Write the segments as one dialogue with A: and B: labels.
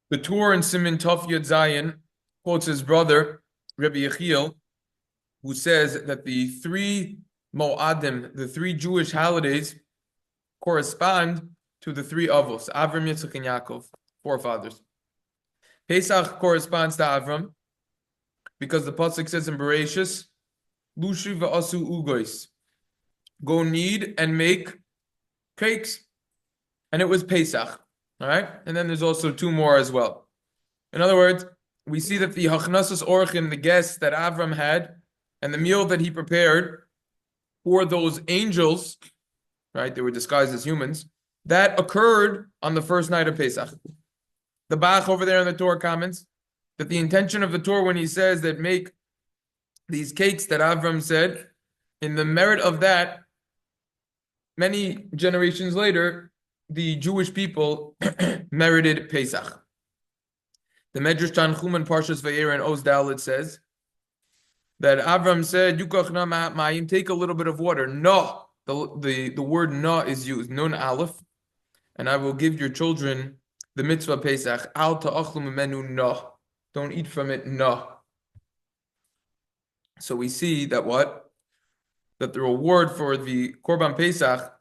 A: The Torah in Siman Tov Yud Zayin quotes his brother, Rabbi Yechiel, who says that the three Mo'adim, the three Jewish holidays, correspond to the three Avos, Avram, Yitzchak, and Yaakov, forefathers. Pesach corresponds to Avram because the pasuk says in Bereshis, "Lushi va'asu ugois," go knead and make cakes, and it was Pesach. All right, and then there's also two more as well. In other words, we see that the hachnasas orchim, the guests that Avram had, and the meal that he prepared for those angels, right? They were disguised as humans. That occurred on the first night of Pesach. The Bach over there in the Torah comments that the intention of the Torah when he says that make these cakes that Avram said, in the merit of that, many generations later, the Jewish people merited Pesach. The Medrash Tanchum and Parshas Vayera and Oz Dalet says that Avram said, "Yukach na ma'ayim," take a little bit of water. No, the word no is used, nun aleph, and I will give your children the mitzvah Pesach. Al ta'achlu mimenu no, don't eat from it. No. So we see that what? That the reward for the Korban Pesach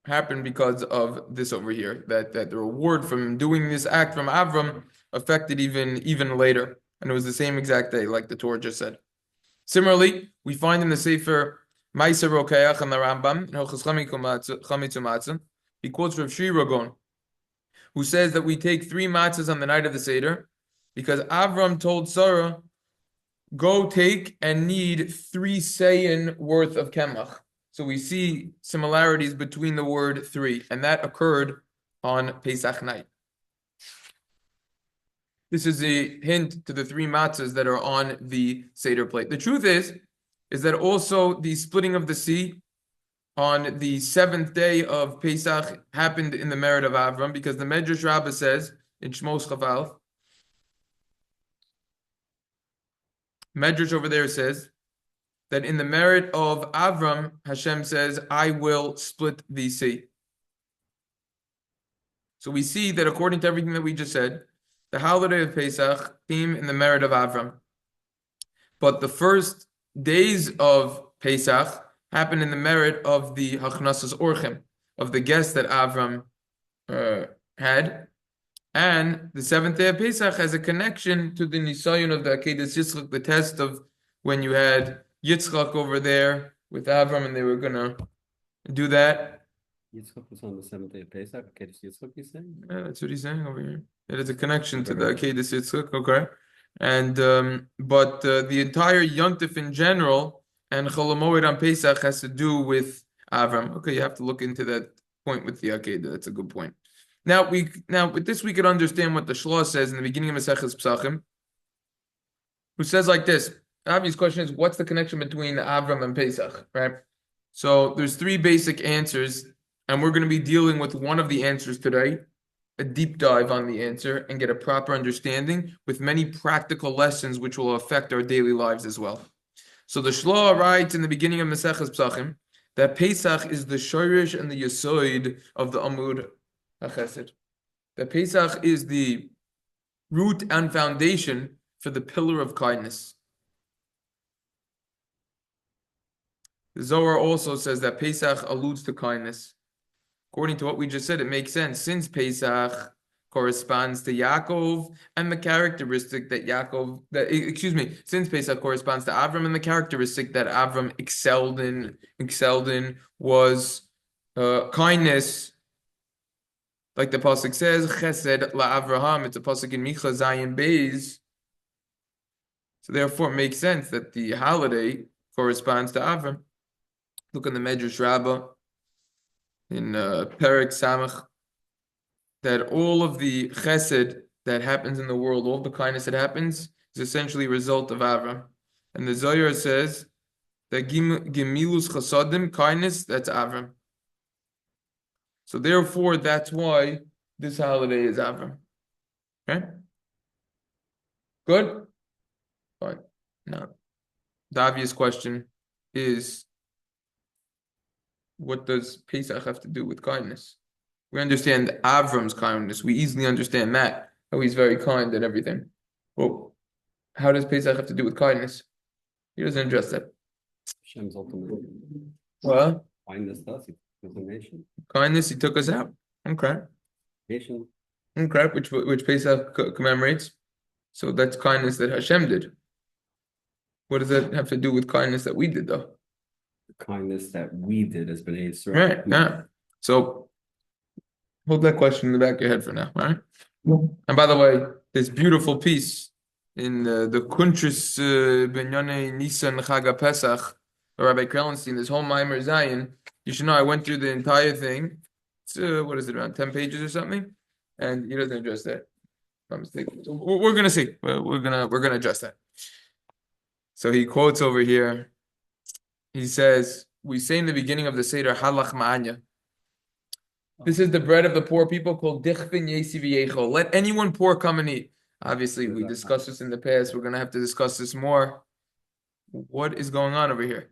A: happened because of this over here. That the reward from doing this act from Avram affected even later, and it was the same exact day, like the Torah just said. Similarly, we find in the Sefer Meil Tzedaka and the Rambam in hilchos matzah, he quotes Rav Shri Ragon, who says that we take 3 matzahs on the night of the seder because Avram told Sarah, "Go take and knead 3 seyin worth of kemach." So we see similarities between the word 3, and that occurred on Pesach night. This is a hint to the 3 matzahs that are on the seder plate. The truth is that also the splitting of the sea on the 7th day of Pesach happened in the merit of Avram, because the Medrash Rabbah says in Shmos Chaval, Medrash over there says that in the merit of Avram, Hashem says, "I will split the sea." So we see that according to everything that we just said, the holiday of Pesach came in the merit of Avram. But the first days of Pesach happened in the merit of the hachnasas orchim, of the guests that Avram had. And the 7th day of Pesach has a connection to the nisayon of the Akedas Yitzchak, the test of when you had Yitzchak over there with Avram, and they were going to do that.
B: Yitzchak was on the 7th day of Pesach. Akedas Yitzchak, you saying?
A: Yeah, that's what he's saying over here. It is a connection to the Akedas Yitzchak, okay? And but the entire Yontif in general and Chol HaMoed on Pesach has to do with Avram. Okay, you have to look into that point with the Akedah. That's a good point. Now with this we could understand what the Shela says in the beginning of Maseches Pesachim, who says like this. The obvious question is, what's the connection between Avram and Pesach, right? So there's 3 basic answers, and we're going to be dealing with one of the answers today, a deep dive on the answer, and get a proper understanding with many practical lessons which will affect our daily lives as well. So the Shela writes in the beginning of Maseches Pesachim that Pesach is the shorish and the yesod of the Amud HaChesed. That Pesach is the root and foundation for the pillar of kindness. The Zohar also says that Pesach alludes to kindness. According to what we just said, it makes sense, since Pesach corresponds to Yaakov and the characteristic that since Pesach corresponds to Avram and the characteristic that Avram excelled in was kindness. Like the pasuk says, Chesed la Avraham. It's a pasuk in Micha Zayin Beis. So therefore, it makes sense that the holiday corresponds to Avram. Look in the Medrash Rabbah in Perek Samach, that all of the Chesed that happens in the world, all the kindness that happens, is essentially a result of Avram. And the Zohar says that Gemilus Chasadim, kindness, that's Avram. So therefore, that's why this holiday is Avram. Okay? Good? Fine. Now, the obvious question is, what does Pesach have to do with kindness? We understand Avram's kindness. We easily understand that, how he's very kind and everything. Well, how does Pesach have to do with kindness? He doesn't address that.
B: Hashem's ultimate
A: Well,
B: kindness to us, nation.
A: kindness, he took us out. Okay.
B: Nation.
A: Okay, which Pesach commemorates. So that's kindness that Hashem did. What does that have to do with kindness that we did, though?
B: The kindness that we did as B'nai Yisrael.
A: Right, yeah. So hold that question in the back of your head for now, all right? And by the way, this beautiful piece in the Kuntris Benyane Nisan Chaga Pesach, by Rabbi Karelinstien, this whole Maimer Zion, you should know I went through the entire thing. It's what is it, around 10 pages or something? And he doesn't address that. If I'm mistaken. So we're gonna see. We're gonna address that. So he quotes over here. He says, "We say in the beginning of the seder, halachma Anya. This is the bread of the poor people called dechphin ייתי וייכול. Let anyone poor come and eat." Obviously, we discussed this in the past. We're gonna have to discuss this more. What is going on over here?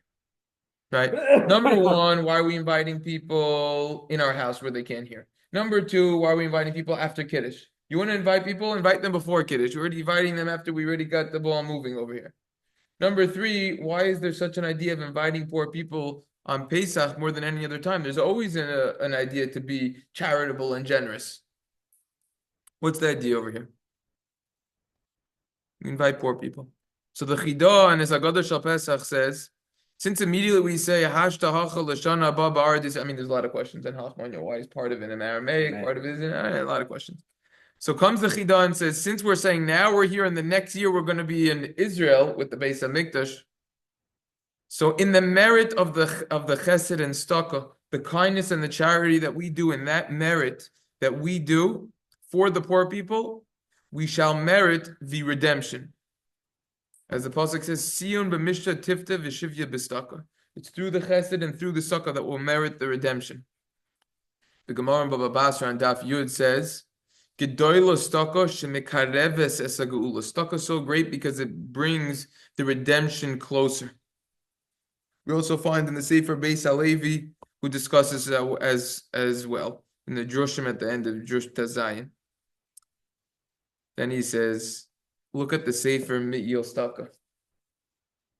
A: Right? Number one, why are we inviting people in our house where they can't hear? Number two, why are we inviting people after Kiddush? You want to invite people? Invite them before Kiddush. We're already inviting them after we already got the ball moving over here. Number three, why is there such an idea of inviting poor people on Pesach more than any other time? There's always an idea to be charitable and generous. What's the idea over here? Invite poor people. So the Chidah and his Agadah Shal Pesach says, since immediately we say Hashta Hacha Lashana Baba Ardis, I mean, there's a lot of questions in Hachman. Why is part of it in Aramaic? Part of it is in a lot of questions. So comes the Chidah and says, since we're saying now we're here and the next year we're going to be in Israel with the Beis HaMikdash. So in the merit of the Chesed and Staka, the kindness and the charity that we do, in that merit that we do for the poor people, we shall merit the redemption. As the pasuk says, "Siyun b'mishta tifta v'shivya b'staka." It's through the Chesed and through the Staka that will merit the redemption. The Gemara in Baba Basra and Daf Yud says, "Gedoylo staka shemikareves es ha'geula." Staka is so great because it brings the redemption closer. We also find in the Sefer Beis Halevi who discusses as well in the Drushim at the end of Drush Tazayin. Then he says, look at the Sefer Meil Tzedaka.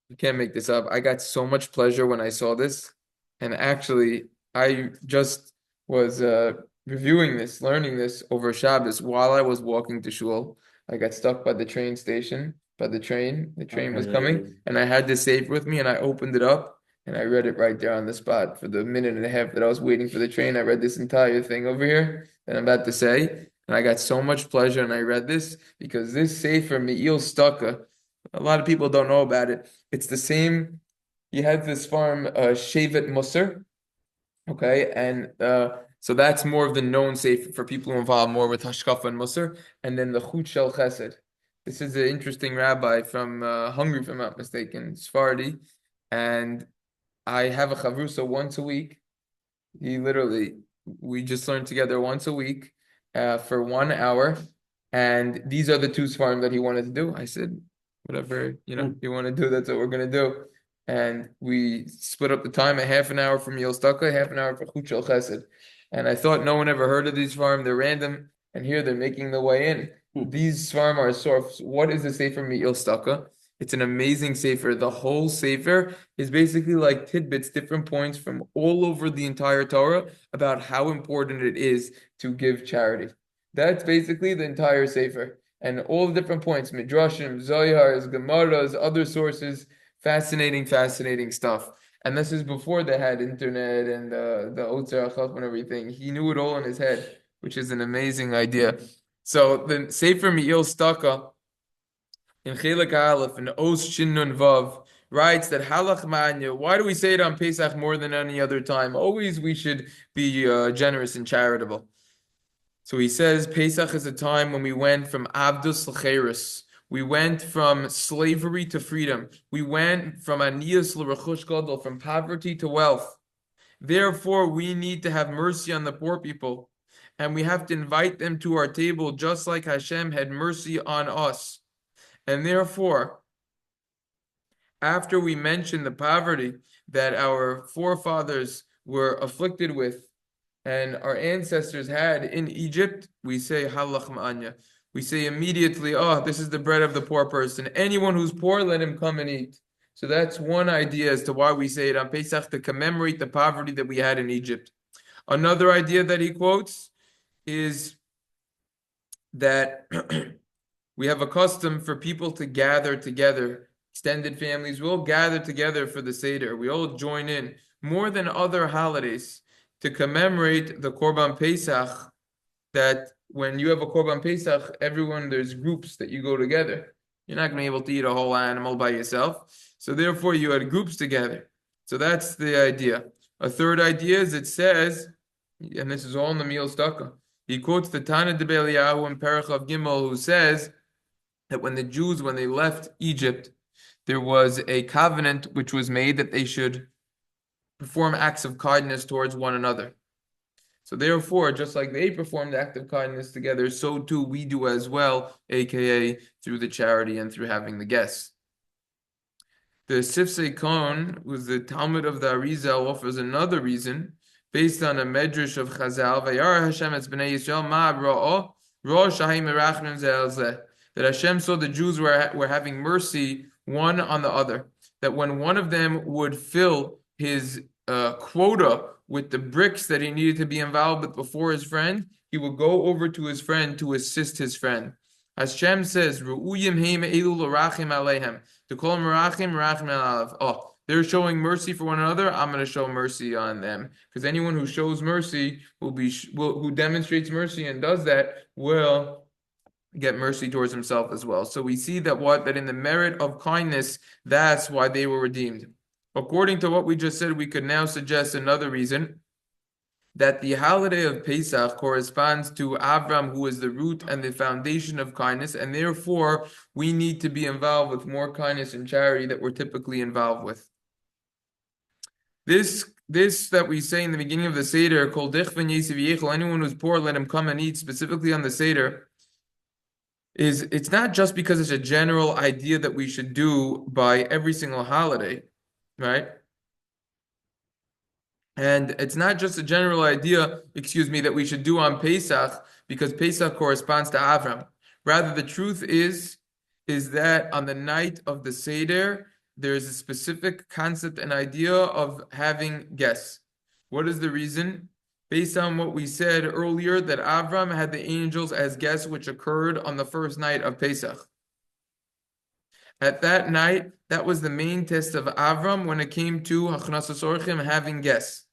A: You can't make this up. I got so much pleasure when I saw this. And actually, I just was reviewing this, learning this over Shabbos while I was walking to shul. I got stuck by the train station, by the train. The train was coming, and I had this Sefer with me, and I opened it up, and I read it right there on the spot. For the minute and a half that I was waiting for the train, I read this entire thing over here that I'm about to say. And I got so much pleasure, and I read this because this Sefer Meil Tzedaka, a lot of people don't know about it. It's the same. You have this farm, Shevet Musar, okay, and so that's more of the known Sefer for people who involve more with Hashkafa and Musar, and then the Chut Shel Chesed. This is an interesting rabbi from Hungary, if I'm not mistaken, Sephardi, and I have a chavrusa once a week. We just learn together once a week. For 1 hour, and these are the two svarim that he wanted to do. I said, whatever you want to do, that's what we're gonna do. And we split up the time, a half an hour for Meil Tzedaka, half an hour for Chut Shel Chesed. And I thought no one ever heard of these svarim. They're random, and here they're making their way in. These svarim are source. What is the Sefer Meil Tzedaka? It's an amazing Sefer. The whole Sefer is basically like tidbits, different points from all over the entire Torah about how important it is to give charity. That's basically the entire Sefer. And all the different points, Midrashim, Zohars, Gemaras, other sources, fascinating stuff. And this is before they had internet and the Otzar HaChacham and everything. He knew it all in his head, which is an amazing idea. So the Sefer Meil Tzedaka, in Chelek Aleph and Os Shin Nun Vav, writes that halachma Anya. Why do we say it on Pesach more than any other time? Always we should be generous and charitable. So he says Pesach is a time when we went from Abdus l'Cheirus. We went from slavery to freedom. We went from Anias l'Rechush Gadol, from poverty to wealth. Therefore, we need to have mercy on the poor people, and we have to invite them to our table just like Hashem had mercy on us. And therefore, after we mention the poverty that our forefathers were afflicted with, and our ancestors had in Egypt, we say halachma anya. We say immediately, oh, this is the bread of the poor person. Anyone who's poor, let him come and eat. So that's one idea as to why we say it on Pesach, to commemorate the poverty that we had in Egypt. Another idea that he quotes is that we have a custom for people to gather together. Extended families will gather together for the seder. We all join in more than other holidays to commemorate the Korban Pesach, that when you have a Korban Pesach, there's groups that you go together. You're not going to be able to eat a whole animal by yourself. So therefore, you had groups together. So that's the idea. A third idea is it says, and this is all in the Meil Tzedaka, he quotes the Tana Debi Eliyahu in Perach of Gimel, who says that when the Jews, when they left Egypt, there was a covenant which was made that they should perform acts of kindness towards one another. So therefore, just like they performed the act of kindness together, so too we do as well, aka through the charity and through having the guests. The Sifsei Kon, who's the Talmud of the Arizal, offers another reason, based on a medrash of Chazal, Vayara Hashem et b'nei Yisrael ma ra'o, ra'o shahim merachnim ze el zeh. That Hashem saw the Jews were having mercy one on the other. That when one of them would fill his quota with the bricks that he needed to be involved with before his friend, he would go over to his friend to assist his friend. Hashem says, "Ru'uyim heim elu l'rachim aleihem." To call them rachim alav. Oh, they're showing mercy for one another. I'm going to show mercy on them, because anyone who shows mercy who demonstrates mercy and does that will get mercy towards himself as well. So we see that in the merit of kindness, that's why they were redeemed. According to what we just said, we could now suggest another reason, that the holiday of Pesach corresponds to Avraham, who is the root and the foundation of kindness, and therefore we need to be involved with more kindness and charity that we're typically involved with. This that we say in the beginning of the seder, called dechfin, ייתי, וייכול, anyone who's poor, let him come and eat, specifically on the seder, it's not just because it's a general idea that we should do by every single holiday, right? And it's not just a general idea, that we should do on Pesach, because Pesach corresponds to Avraham. Rather, the truth is that on the night of the Seder, there is a specific concept and idea of having guests. What is the reason? Based on what we said earlier, that Avraham had the angels as guests, which occurred on the first night of Pesach. At that night, that was the main test of Avraham when it came to Hachnasas Orchim, having guests.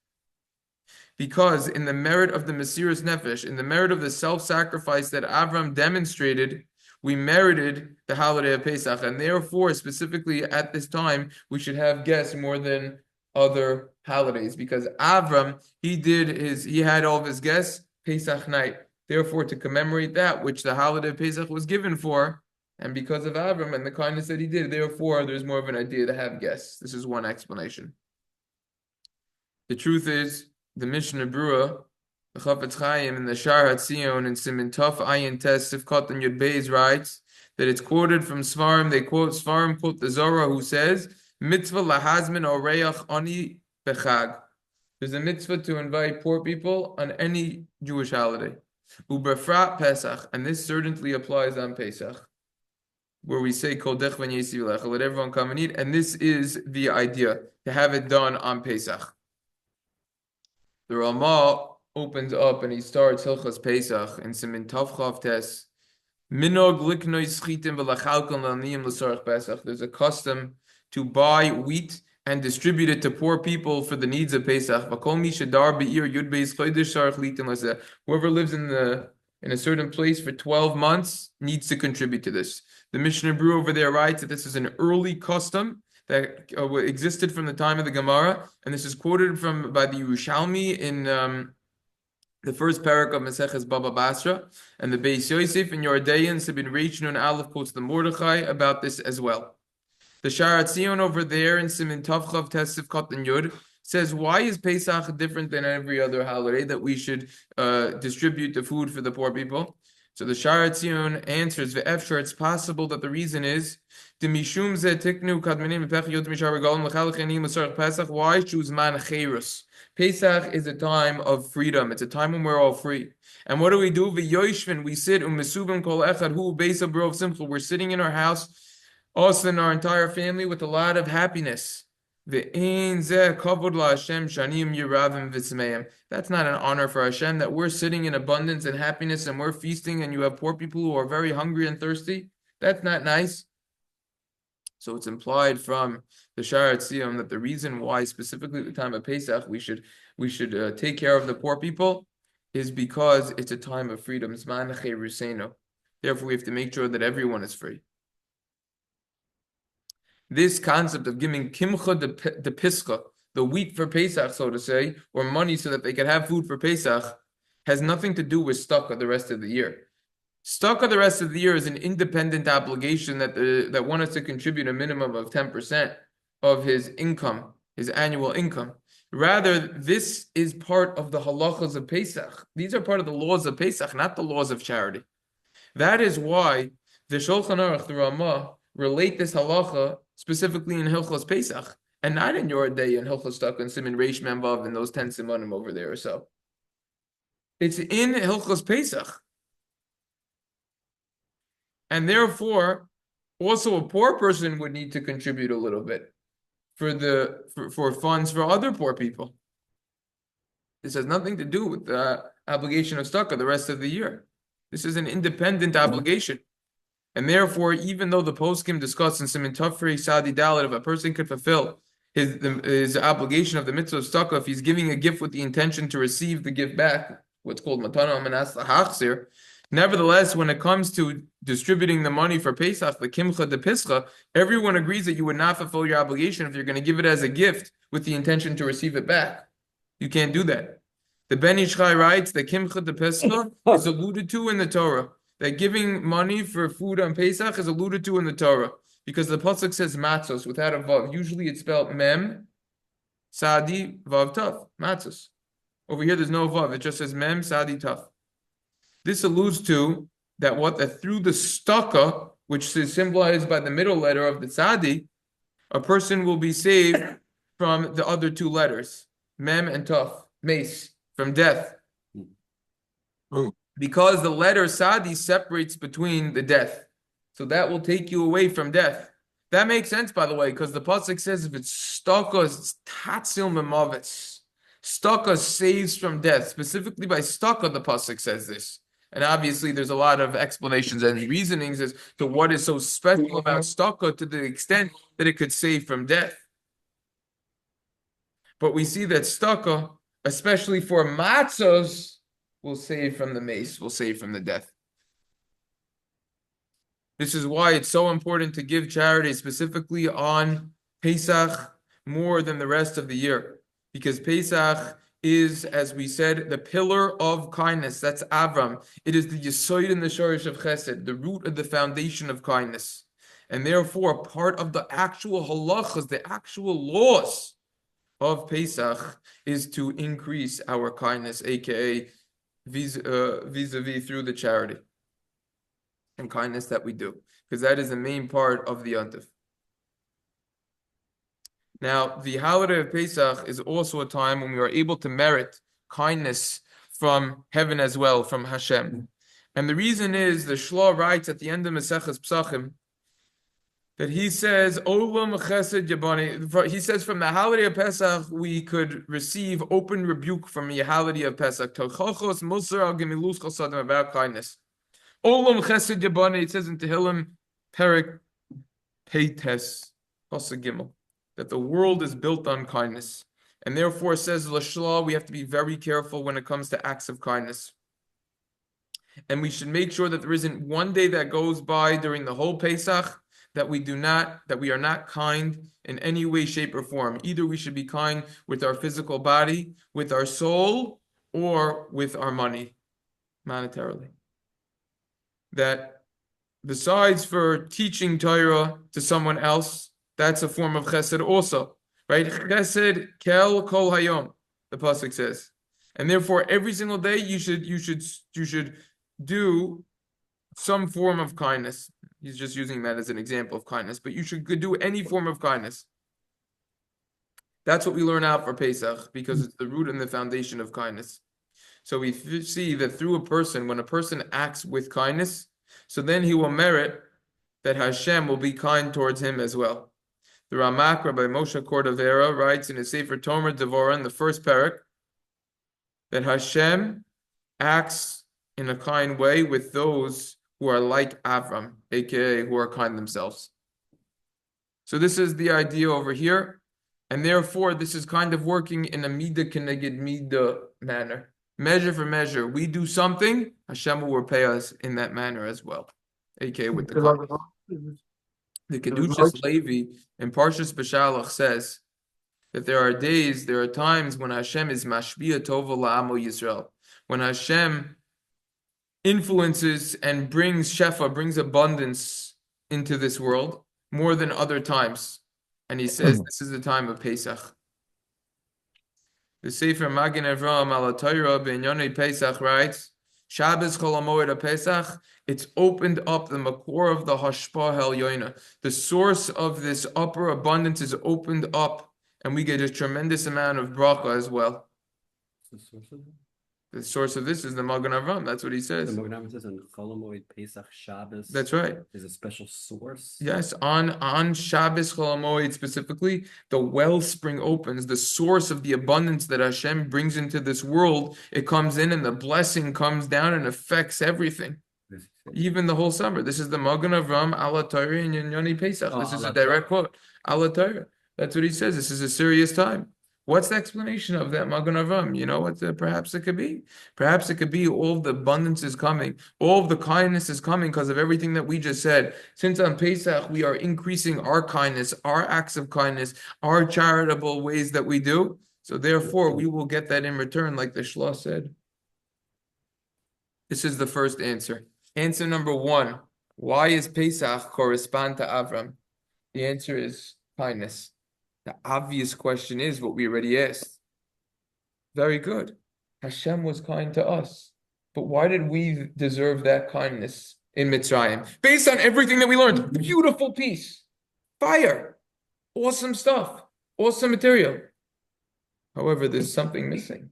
A: Because in the merit of the Mesiras Nefesh, in the merit of the self-sacrifice that Avraham demonstrated, we merited the holiday of Pesach, and therefore, specifically at this time, we should have guests more than other holidays, because Avraham, he had all of his guests Pesach night. Therefore, to commemorate that which the holiday of Pesach was given for, and because of Avraham and the kindness that he did, therefore, there's more of an idea to have guests. This is one explanation. The truth is, the Mishna Berura, the Chafetz Chaim, in the Shar Hatzeon, in Simin Tov Ayin Tes Sifkat and Yud Beis writes that it's quoted from Svarim. Svarim quote the Zohar, who says, "Mitzvah lahazmin oreach ani bechag." There's a mitzvah to invite poor people on any Jewish holiday. Ubefrat Pesach, and this certainly applies on Pesach, where we say Kol dechven ייתי v'leichol, let everyone come and eat, and this is the idea, to have it done on Pesach. The Rama opens up and he starts hilchos Pesach in Simin Tov Chav Tes. Minog liknoi schitim v'lachalkon l'aniyim l'sorach Pesach. There's a custom to buy wheat and distribute it to poor people for the needs of Pesach. V'kol mi shadar be'ir yud beis chodesh sarach litin l'zeh. Whoever lives in a certain place for 12 months needs to contribute to this. The Mishna Berura over there writes that this is an early custom that existed from the time of the Gemara, and this is quoted by the Yerushalmi in the first parak of Maseches Baba Basra, and the Beis Yosef and Yordaeans have been reaching on Aleph quotes the Mordechai about this as well. The Shar Hatzeon over there in Simin Tov Chav Tes Sifkat and Yud says, why is Pesach different than every other holiday that we should distribute the food for the poor people? So the Shar Hatzeon answers, "Ve'efshar, it's possible that the reason is demishum ze tiknu kadminim pech yod mishar regalim lechalchenim l'sarach Pesach. Why choose man cherus? Pesach is a time of freedom. It's a time when we're all free. And what do? V'yoishvin, we sit umesubim kol echad hu beisa brov simcha. We're sitting in our house, us and our entire family, with a lot of happiness. Ve'ein zeh kavod la'Hashem shanim yiravim v'tzmeim. That's not an honor for Hashem, that we're sitting in abundance and happiness and we're feasting and you have poor people who are very hungry and thirsty. That's not nice. So it's implied from the Shar Hatzeon that the reason why specifically at the time of Pesach we should take care of the poor people is because it's a time of freedom. Zman cherusenu. Therefore we have to make sure that everyone is free. This concept of giving kimcha depsachא, the wheat for Pesach, so to say, or money so that they could have food for Pesach, has nothing to do with stakha the rest of the year. Stakha the rest of the year is an independent obligation that one has to contribute a minimum of 10% of his income, his annual income. Rather, this is part of the halachas of Pesach. These are part of the laws of Pesach, not the laws of charity. That is why the Shulchan Aruch, the Rama, relate this halacha specifically in hilchos Pesach, and not in yora daya and hilchos daka and siman reish mem vav and those 10 simanim over there or so. It's in hilchos Pesach, and therefore, also a poor person would need to contribute a little bit for funds for other poor people. This has nothing to do with the obligation of stakha the rest of the year. This is an independent obligation. And therefore, even though the poskim discuss in Siman Tafri Sadi Dalet, if a person could fulfill his obligation of the mitzvah of stakha, if he's giving a gift with the intention to receive the gift back, what's called matana amanas lahachzir, nevertheless, when it comes to distributing the money for Pesach, the kimcha depsachã, everyone agrees that you would not fulfill your obligation if you're going to give it as a gift with the intention to receive it back. You can't do that. The Ben Ish Chai writes that kimcha depsachã is alluded to in the Torah. That giving money for food on Pesach is alluded to in the Torah because the pasuk says matzos without a vav. Usually it's spelled mem, sadi, vav, taf, matzos. Over here there's no vav. It just says mem, sadi, taf. This alludes to that through the stakha, which is symbolized by the middle letter of the sadi, a person will be saved from the other two letters, mem and taf, mace, from death. Because the letter Sadi separates between the death. So that will take you away from death. That makes sense, by the way, because the pasuk says if it's stakha, it's tatzil memavitz. Stakha saves from death. Specifically by stakha, the pasuk says this. And obviously there's a lot of explanations and reasonings as to what is so special about stakha to the extent that it could save from death. But we see that stakha, especially for matzos, will save from the mace, will save from the death. This is why it's so important to give charity specifically on Pesach more than the rest of the year. Because Pesach is, as we said, the pillar of kindness. That's Avraham. It is the Yesoid and the Shorish of Chesed, the root of the foundation of kindness. And therefore, part of the actual halachas, the actual laws of Pesach is to increase our kindness, aka vis-a-vis through the charity and kindness that we do, because that is the main part of the yontif. Now, the holiday of Pesach is also a time when we are able to merit kindness from heaven as well, from Hashem. And the reason is, the Shela writes at the end of Maseches Pesachim, that he says, Olam Chesed Yabani. He says from the holiday of Pesach, we could receive open rebuke from the holiday of Pesach. Tochachos Musar al Gemilus Chasadim, about kindness. Olam Chesed Yabani, it says in Tehillim, Perek Peites, Pasuk Gimel, that the world is built on kindness. And therefore, says the Shela, we have to be very careful when it comes to acts of kindness. And we should make sure that there isn't one day that goes by during the whole Pesach that we are not kind in any way, shape, or form. Either we should be kind with our physical body, with our soul, or with our money, monetarily. That besides for teaching Torah to someone else, that's a form of chesed also, right? Chesed kel kol hayom, the pasuk says, and therefore every single day you should do some form of kindness. He's just using that as an example of kindness, but you should do any form of kindness. That's what we learn out for Pesach, because it's the root and the foundation of kindness. So we see that through a person, when a person acts with kindness, so then he will merit that Hashem will be kind towards him as well. The Ramak, Rabbi Moshe Cordovera, writes in his Sefer Tomer Devorah in the first parak that Hashem acts in a kind way with those who are like Avraham, aka who are kind themselves. So this is the idea over here, and therefore this is kind of working in a midah keneged midah manner. Measure for measure. We do something, Hashem will repay us in that manner as well, aka with the kindness. The Kedushas Levi in Parshas Beshalach says that there are times when Hashem is mashbiya tova la'amo Yisrael, when Hashem influences and brings shefa, brings abundance into this world more than other times. And he says this is the time of Pesach. The Sefer Magen Avraham al Torah b'Inyonei Pesach writes, Shabbos Chol HaMoed Pesach, it's opened up the makor of the hashpah helyona. The source of this upper abundance is opened up, and we get a tremendous amount of bracha as well.
B: The source of it?
A: The source of this is the Magen Avraham. That's what he says.
B: The Magen Avraham says on Chol HaMoed Pesach Shabbos.
A: That's right.
B: There's a special source.
A: Yes, on Shabbos Chol HaMoed specifically, the wellspring opens, the source of the abundance that Hashem brings into this world. It comes in, and the blessing comes down and affects everything, even the whole summer. This is the Magen Avraham ala Torah in Yoni Pesach. This is a direct quote. Ala Torah. That's what he says. This is a serious time. What's the explanation of that Magen Avraham? You know what? Perhaps it could be. Perhaps it could be all of the abundance is coming, all of the kindness is coming because of everything that we just said. Since on Pesach we are increasing our kindness, our acts of kindness, our charitable ways that we do. So therefore, we will get that in return, like the Shela said. This is the first answer. Answer number one: why is Pesach correspond to Avraham? The answer is kindness. The obvious question is what we already asked. Very good. Hashem was kind to us. But why did we deserve that kindness in Mitzrayim? Based on everything that we learned. Beautiful piece. Fire. Awesome stuff. Awesome material. However, there's something missing.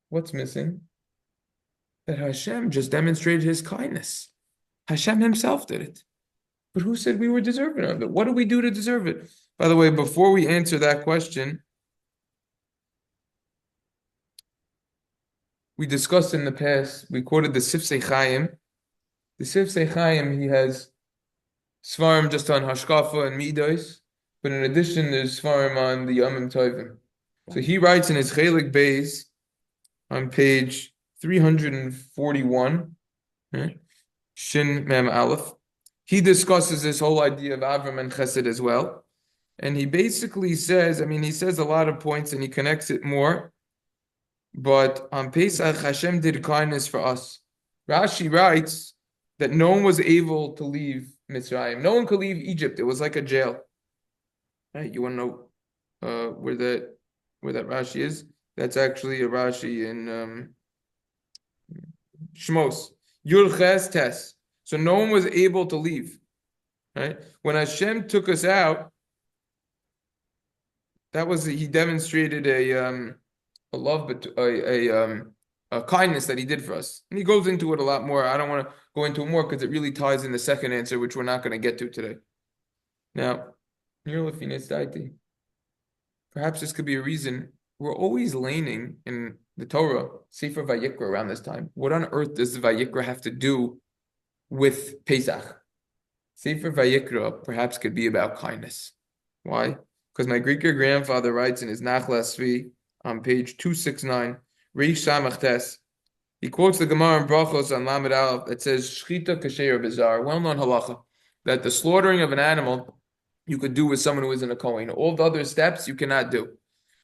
A: What's missing? That Hashem just demonstrated his kindness. Hashem himself did it. But who said we were deserving of it? What do we do to deserve it? By the way, before we answer that question, we discussed in the past, we quoted the Sifsei Chaim. The Sifsei Chaim, he has Svarim just on Hashkafa and Midos, but in addition, there's Svarim on the Yomim Tovim. So he writes in his Chelik Beis on page 341, Shin Mem Aleph. He discusses this whole idea of Avram and Chesed as well. And he basically says, he says a lot of points and he connects it more. But on Pesach, Hashem did kindness for us. Rashi writes that no one was able to leave Mitzrayim. No one could leave Egypt. It was like a jail. Right? You want to know where that Rashi is? That's actually a Rashi in Shmos. Yud Ches Tes. So no one was able to leave. Right? When Hashem took us out, he demonstrated a love, but a kindness that he did for us. And he goes into it a lot more. I don't want to go into it more because it really ties in the second answer, which we're not going to get to today. Now, ייתי. Perhaps this could be a reason we're always laning in the Torah, Sefer Vayikra around this time. What on earth does the Vayikra have to do with Pesach? Sefer Vayikra perhaps could be about kindness. Why? Because my great-grandfather writes in his Nachla Svi on page 269, Reish Samach Tes, he quotes the Gemara in Brachos on Lamed Aleph that says, Shchita kasher bizar, well-known halacha, that the slaughtering of an animal you could do with someone who isn't a Kohen. All the other steps you cannot do,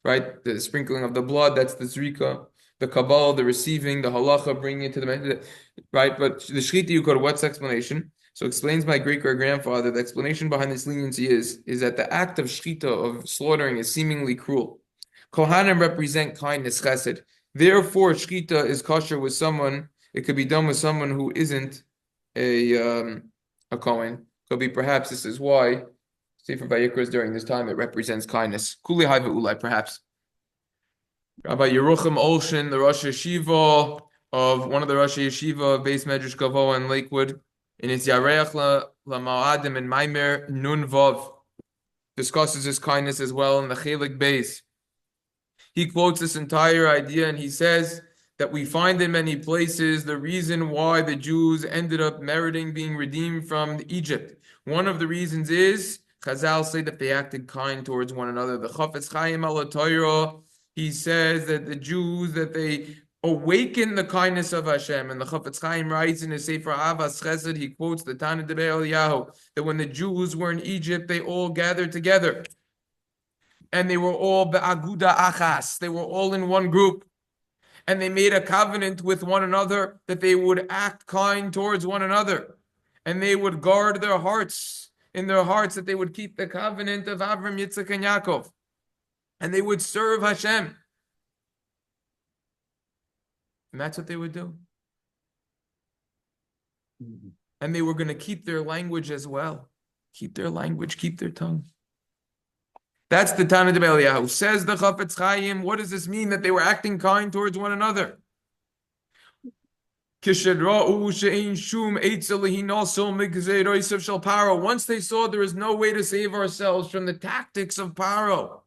A: right? The sprinkling of the blood, that's the zrika, the kabbalah, the receiving, the halacha, bringing it to the right? But the shchita you could, what's the explanation? So explains my great-grandfather, the explanation behind this leniency is that the act of shchita, of slaughtering, is seemingly cruel. Kohanim represent kindness, chesed. Therefore, shchita is kosher with someone It could be done with someone who isn't a Kohen. Could be perhaps this is why Sefer Vayikra is during this time. It represents kindness. Kuli Haiva Ulai, perhaps. Rabbi Yerucham Olshin, the Rosh Yeshiva of one of the Rosh Yeshiva of Beis Medrash Gavoa in Lakewood, in its Yareach LaMa'adim and Maimer Nun Vav, discusses his kindness as well in the Chelik Beis. He quotes this entire idea and he says that we find in many places the reason why the Jews ended up meriting being redeemed from Egypt. One of the reasons is Chazal say that they acted kind towards one another. The Chafetz Chaim al Torah, he says that the Jews, that they awaken the kindness of Hashem. And the Chafetz Chaim writes in his Sefer Avas Chesed, he quotes the Tana Debi Eliyahu, that when the Jews were in Egypt, they all gathered together. And they were all be'aguda achas. They were all in one group. And they made a covenant with one another that they would act kind towards one another. And they would guard their hearts, in their hearts, that they would keep the covenant of Avraham, Yitzchak, and Yaakov. And they would serve Hashem. And that's what they would do. And they were going to keep their language as well. Keep their language, keep their tongue. That's the Tana Debi Eliyahu. Says the Chafetz Chaim, what does this mean that they were acting kind towards one another? Once they saw there is no way to save ourselves from the tactics of Paro,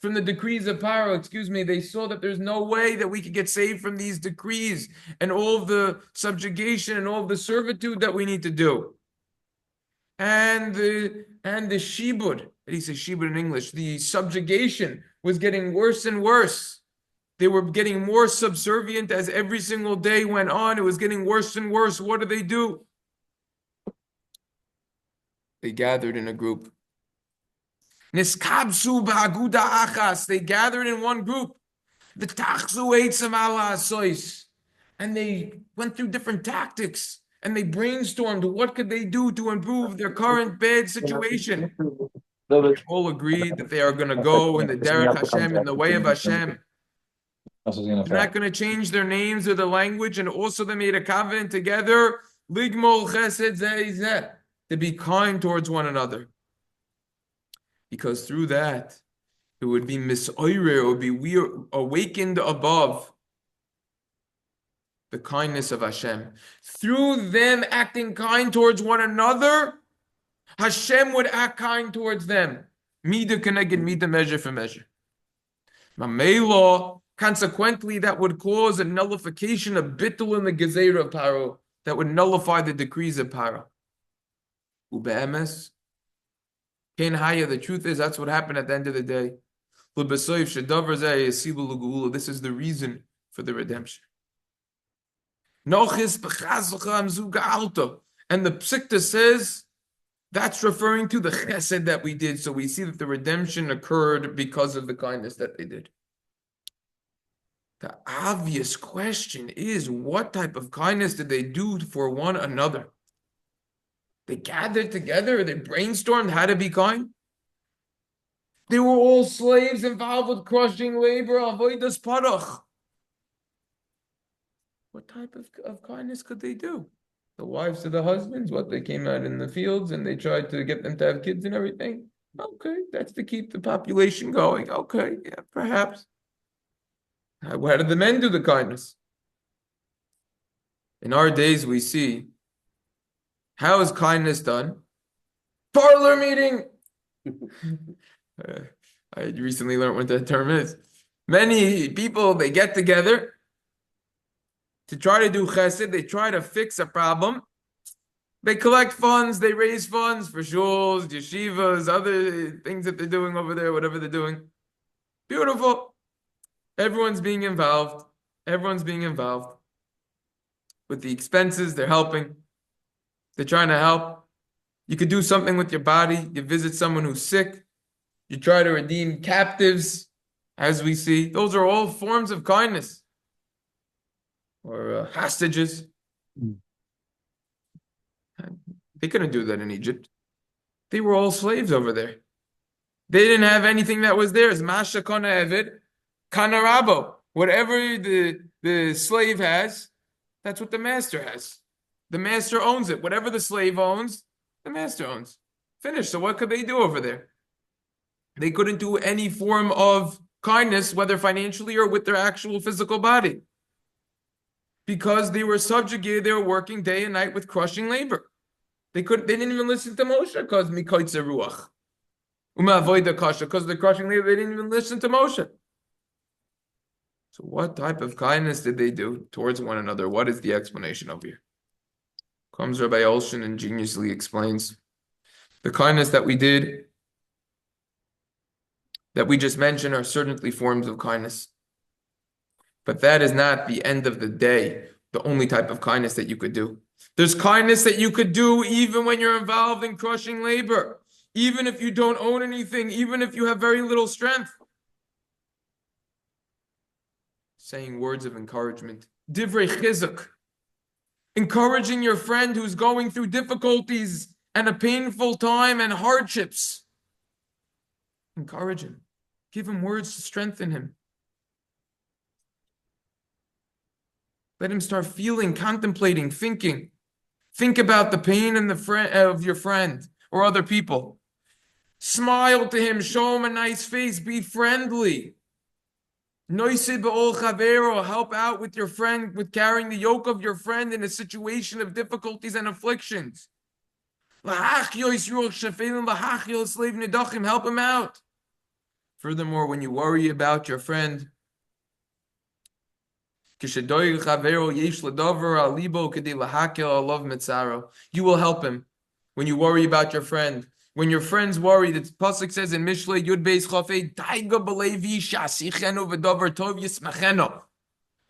A: from the decrees of Paro, they saw that there's no way that we could get saved from these decrees and all of the subjugation and all of the servitude that we need to do. And the shibud, he says shibud in English, the subjugation was getting worse and worse. They were getting more subservient as every single day went on. It was getting worse and worse. What do? They gathered in a group. Niskabsu ba'aguda achas. They gathered in one group. The tachzu eitzam ala asois. And they went through different tactics. And they brainstormed what could they do to improve their current bad situation. They all agreed that they are going to go in the derech Hashem, in the way of Hashem. They're not going to change their names or their language, and also they made a covenant together, ligmol chesed zeh, to be kind towards one another. Because through that, it would be misoire, it would be awakened above the kindness of Hashem. Through them acting kind towards one another, Hashem would act kind towards them. Mida connected, mida measure for measure. Mamela, consequently, that would cause a nullification of bittul in the gezeira of Paro, that would nullify the decrees of Paro. Ube'emes, Ken Haya, the truth is, that's what happened at the end of the day. This is the reason for the redemption. And the Psikta says that's referring to the chesed that we did. So we see that the redemption occurred because of the kindness that they did. The obvious question is, what type of kindness did they do for one another? They gathered together, they brainstormed how to be kind. They were all slaves involved with crushing labor, avodas parach. What type of kindness could they do? The wives to the husbands, what, they came out in the fields and they tried to get them to have kids and everything? Okay, that's to keep the population going. Okay, yeah, perhaps. How did the men do the kindness? In our days, we see, how is kindness done? Parlor meeting! I recently learned what that term is. Many people, they get together to try to do chesed, they try to fix a problem. They collect funds, they raise funds for shuls, yeshivas, other things that they're doing over there, whatever they're doing. Beautiful. Everyone's being involved. Everyone's being involved. With the expenses, they're helping. They're trying to help. You could do something with your body. You visit someone who's sick. You try to redeem captives, as we see. Those are all forms of kindness. Or hostages. They couldn't do that in Egypt. They were all slaves over there. They didn't have anything that was theirs. Masha kana evid, kana rabo. Whatever the slave has, That's what the master has. The master owns it. Whatever the slave owns, the master owns. Finished. So what could they do over there? They couldn't do any form of kindness, whether financially or with their actual physical body. Because they were subjugated, they were working day and night with crushing labor. They didn't even listen to Moshe because mikoitze ruach. Because of the crushing labor, they didn't even listen to Moshe. So what type of kindness did they do towards one another? What is the explanation over here? Comes Rabbi Olshin and ingeniously explains the kindness that we did, that we just mentioned, are certainly forms of kindness. But that is not the end of the day, the only type of kindness that you could do. There's kindness that you could do even when you're involved in crushing labor, even if you don't own anything, even if you have very little strength. Saying words of encouragement. Divrei chizuk. Encouraging your friend who's going through difficulties and a painful time and hardships. Encourage him. Give him words to strengthen him. Let him start feeling, contemplating, thinking. Think about the pain and of your friend or other people. Smile to him, show him a nice face, be friendly. Help out with your friend, with carrying the yoke of your friend in a situation of difficulties and afflictions. Help him out. Furthermore, when you worry about your friend, you will help him. When you worry about your friend, when your friend's worried, the pasuk says in Mishlei Yud Beis Chafei, Daiga b'levi shasichenu v'davar tov yismachenu.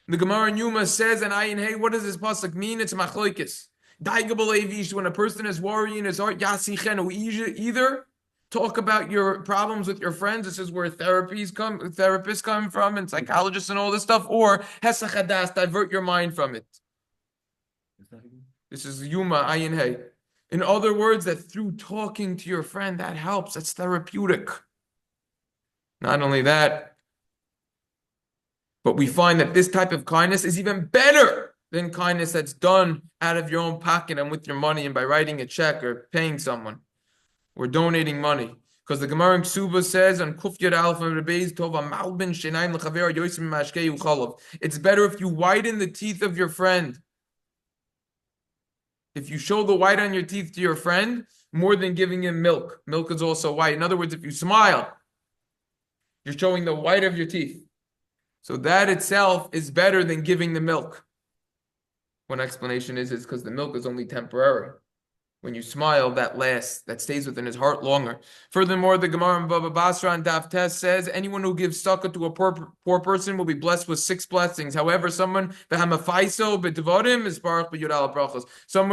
A: The Gemara in Yuma says, and Ayin Hey, what does this pasuk mean? It's machloikis. Daiga b'levi, when a person is worrying in his heart, yasichenu, either talk about your problems with your friends. This is where therapists come from, and psychologists and all this stuff, or hesach hadas, divert your mind from it. This is Yuma Ayin Hey. In other words, that through talking to your friend, that helps. That's therapeutic. Not only that, but we find that this type of kindness is even better than kindness that's done out of your own pocket and with your money and by writing a check or paying someone or donating money. Because the Gemara in Ksuba says on Kuf Yud Aleph and Rebbeis Tova Malbin Shenaim L'Chaver Yosim Mashkei Uchalav. It's better if you whiten the teeth of your friend. If you show the white on your teeth to your friend, more than giving him milk. Milk is also white. In other words, if you smile, you're showing the white of your teeth. So that itself is better than giving the milk. One explanation is because the milk is only temporary. When you smile, that lasts, that stays within his heart longer. Furthermore, the Gemara in Baba Basra and Daf Tes says, anyone who gives tzedakah to a poor person will be blessed with 6 blessings. However, someone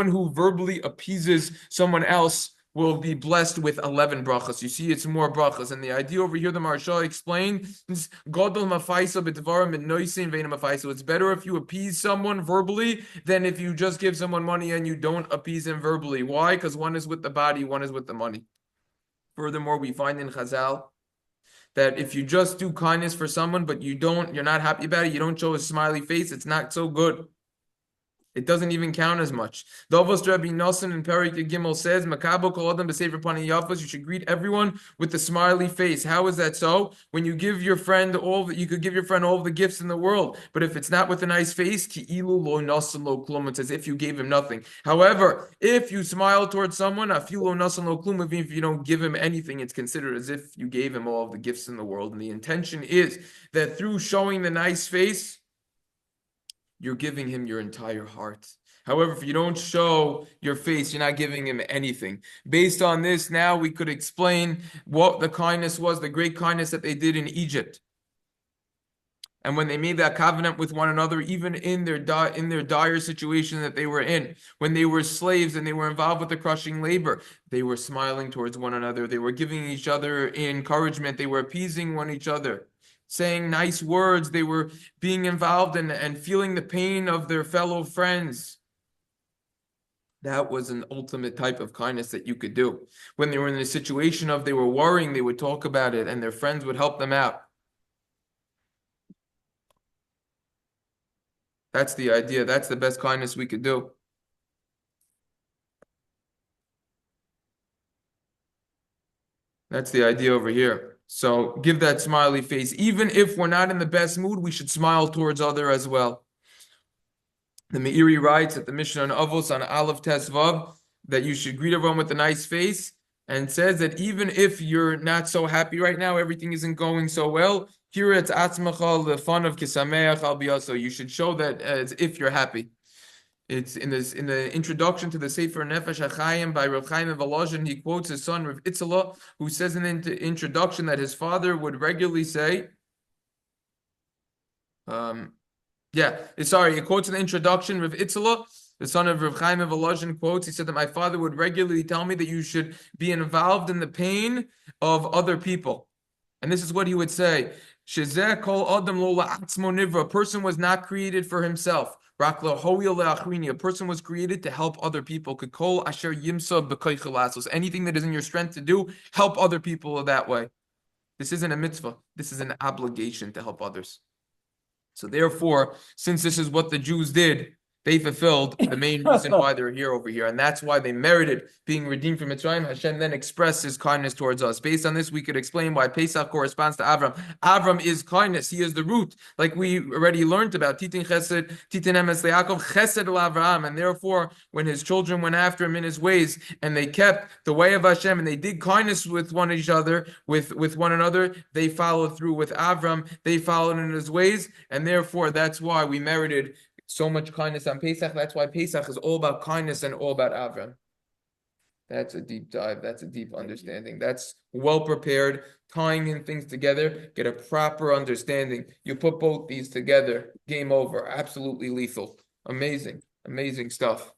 A: who verbally appeases someone else will be blessed with 11 brachas. You see, it's more brachas. And the idea over here, the Maharsha explained, is it's better if you appease someone verbally than if you just give someone money and you don't appease him verbally. Why? Because one is with the body, one is with the money. Furthermore, we find in Chazal that if you just do kindness for someone, but you're not happy about it, you don't show a smiley face, it's not so good. It doesn't even count as much. The Avos Rabbi Nosson in Perik Gimel says, "Makabo kol adam b'sefer pani yafos." You should greet everyone with the smiley face. How is that so? When you give your friend you could give your friend all of the gifts in the world, but if it's not with a nice face, ki'ilu lo nosson lo klum, it's as if you gave him nothing. However, if you smile towards someone, afilu lo nosson lo klum, even if you don't give him anything, it's considered as if you gave him all of the gifts in the world. And the intention is that through showing the nice face, you're giving him your entire heart. However, if you don't show your face, you're not giving him anything. Based on this, now we could explain what the kindness was, the great kindness that they did in Egypt. And when they made that covenant with one another, even in their dire situation that they were in, when they were slaves and they were involved with the crushing labor, they were smiling towards one another. They were giving each other encouragement. They were appeasing one each other, saying nice words. They were being involved and feeling the pain of their fellow friends. That was an ultimate type of kindness that you could do. When they were in a situation of they were worrying, they would talk about it and their friends would help them out. That's the idea. That's the best kindness we could do. That's the idea over here. So give that smiley face. Even if we're not in the best mood, we should smile towards other as well. The Meiri writes at the Mishnah on Avos on Aleph Tes Vav that you should greet everyone with a nice face, and says that even if you're not so happy right now, everything isn't going so well, Hirat Atzmacha, the fun of Kisameach al Biyaso. You should show that as if you're happy. It's in the introduction to the Sefer Nefesh HaChaim by Rav Chaim of Volozhin. He quotes his son Rav Itzala, who says in the introduction that his father would regularly say, he quotes in the introduction, Rav Itzala, the son of Rav Chaim of Volozhin, quotes, he said that my father would regularly tell me that you should be involved in the pain of other people. And this is what he would say, Shezeh kol adam lo la'atzmo nivra. A person was not created for himself. A person was created to help other people. Anything that is in your strength to do, help other people that way. This isn't a mitzvah. This is an obligation to help others. So therefore, since this is what the Jews did, they fulfilled the main reason why they're here over here. And that's why they merited being redeemed from Mitzrayim. Hashem then expressed his kindness towards us. Based on this, we could explain why Pesach corresponds to Avraham. Avraham is kindness. He is the root. Like we already learned about. Titin chesed, titin emes le'Yaakov, chesed Avraham. And therefore, when his children went after him in his ways, and they kept the way of Hashem, and they did kindness with one another, with one another, they followed through with Avraham. They followed in his ways. And therefore, that's why we merited so much kindness on Pesach. That's why Pesach is all about kindness and all about Avraham. That's a deep dive. That's a deep understanding. That's well prepared, tying in things together, get a proper understanding. You put both these together, game over. Absolutely lethal. Amazing, amazing stuff.